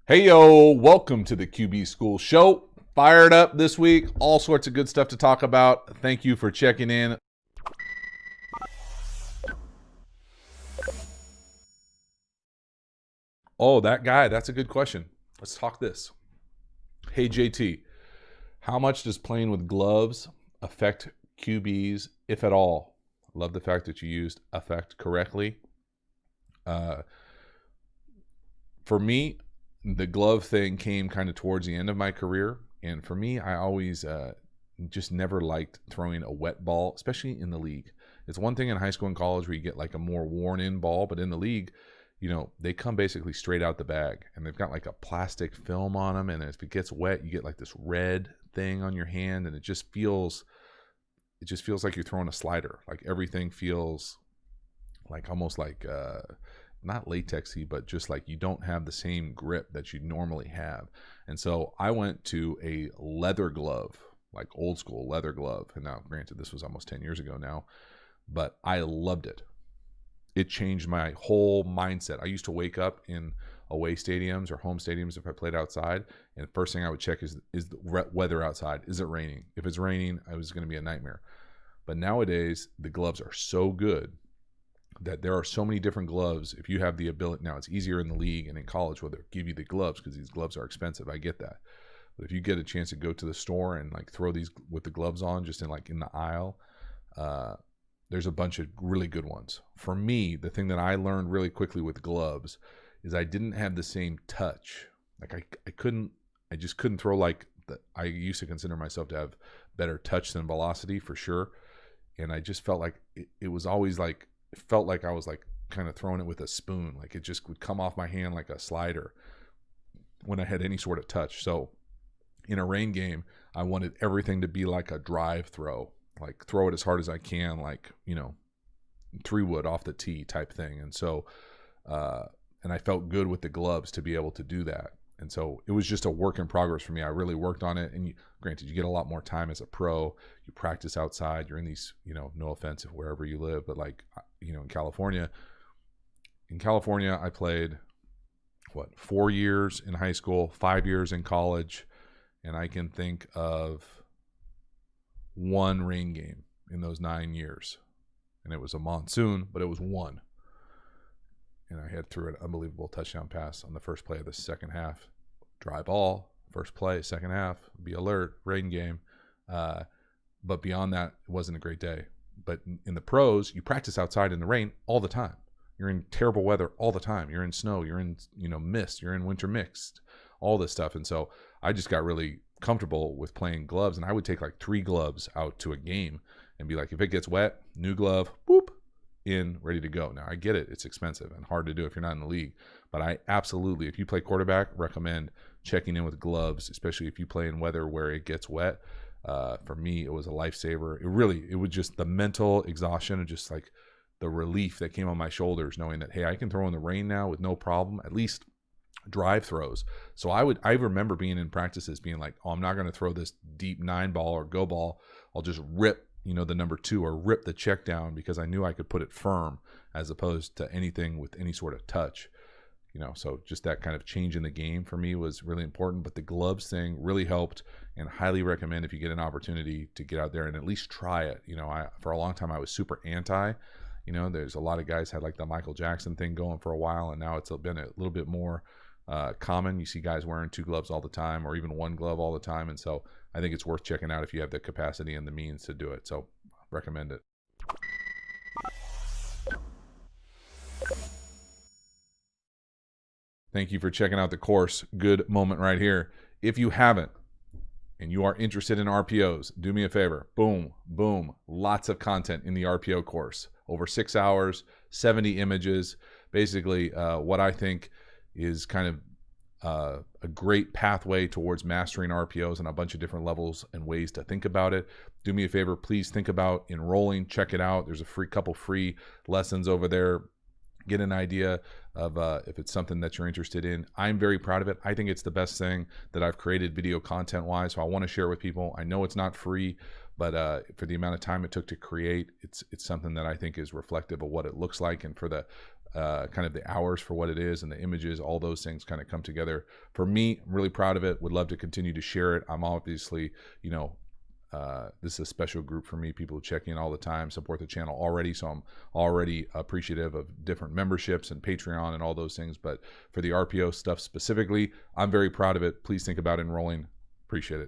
Hey, yo, welcome to the QB School Show. Fired up this week. All sorts of good stuff to talk about. Thank you for checking in. Oh, that guy. That's a good question. Let's talk this. Hey, JT, how much does playing with gloves affect QBs, if at all? I love the fact that you used affect correctly. For me, the glove thing came kind of towards the end of my career. And for me, I always just never liked throwing a wet ball, especially in the league. It's one thing in high school and college where you get like a more worn in ball, but in the league, you know, they come basically straight out the bag and they've got like a plastic film on them. And if it gets wet, you get like this red thing on your hand and it just feels like you're throwing a slider. Like everything feels like almost like, not latexy, but just like you don't have the same grip that you normally have. And so I went to a leather glove, like old school leather glove. And now, granted, this was almost 10 years ago now, but I loved it. It changed my whole mindset. I used to wake up in away stadiums or home stadiums if I played outside, and the first thing I would check is the weather outside. Is it raining? If it's raining, it was going to be a nightmare. But nowadays, the gloves are so good that there are so many different gloves. If you have the ability, now it's easier in the league and in college where they give you the gloves because these gloves are expensive. I get that. But if you get a chance to go to the store and like throw these with the gloves on, just in like in the aisle, there's a bunch of really good ones. For me, the thing that I learned really quickly with gloves is I didn't have the same touch. Like I just couldn't throw like I used to consider myself to have better touch than velocity for sure. And I just felt like it was always like, it felt like I was like kind of throwing it with a spoon. Like it just would come off my hand like a slider when I had any sort of touch. So in a rain game, I wanted everything to be like a drive throw, like throw it as hard as I can, like, you know, 3-wood off the tee type thing. And so, and I felt good with the gloves to be able to do that. And so it was just a work in progress for me. I really worked on it. And granted, you get a lot more time as a pro. You practice outside. You're in these, you know, no offense if wherever you live, but like, you know, in California, I played 4 years in high school, 5 years in college. And I can think of one rain game in those 9 years. And it was a monsoon, but it was one. And I had threw an unbelievable touchdown pass on the first play of the second half. Dry ball, first play, second half, be alert, rain game. But beyond that, it wasn't a great day. But in the pros, you practice outside in the rain all the time. You're in terrible weather all the time. You're in snow, you're in, you know, mist, you're in winter mixed, all this stuff. And so I just got really comfortable with playing gloves. And I would take like 3 gloves out to a game and be like, if it gets wet, new glove, boop, in, ready to go. Now I get it, it's expensive and hard to do if you're not in the league, but I absolutely, if you play quarterback, recommend checking in with gloves, especially if you play in weather where it gets wet. For me, it was a lifesaver. It was just the mental exhaustion and just like the relief that came on my shoulders knowing that, hey, I can throw in the rain now with no problem, at least drive throws. So I remember being in practices being like, oh, I'm not going to throw this deep 9 ball or go ball. I'll just rip, you know, the number 2 or rip the check down because I knew I could put it firm as opposed to anything with any sort of touch, you know. So just that kind of change in the game for me was really important. But the gloves thing really helped, and highly recommend if you get an opportunity to get out there and at least try it. You know, for a long time I was super anti. You know, there's a lot of guys had like the Michael Jackson thing going for a while, and now it's been a little bit more common. You see guys wearing 2 gloves all the time or even 1 glove all the time. And so I think it's worth checking out if you have the capacity and the means to do it. So recommend it. Thank you for checking out the course. Good moment right here. If you haven't and you are interested in RPOs, do me a favor. Boom, boom. Lots of content in the RPO course. Over 6 hours, 70 images. Basically, what I think is kind of a great pathway towards mastering RPOs on a bunch of different levels and ways to think about it. Do me a favor, please think about enrolling. Check it out. There's a couple free lessons over there. Get an idea of if it's something that you're interested in. I'm very proud of it. I think it's the best thing that I've created video content wise. So I want to share it with people. I know it's not free, but for the amount of time it took to create, it's something that I think is reflective of what it looks like. And for the kind of the hours for what it is and the images, all those things kind of come together. For me, I'm really proud of it. Would love to continue to share it. I'm obviously, this is a special group for me, people who check in all the time, support the channel already. So I'm already appreciative of different memberships and Patreon and all those things. But for the RPO stuff specifically, I'm very proud of it. Please think about enrolling. Appreciate it.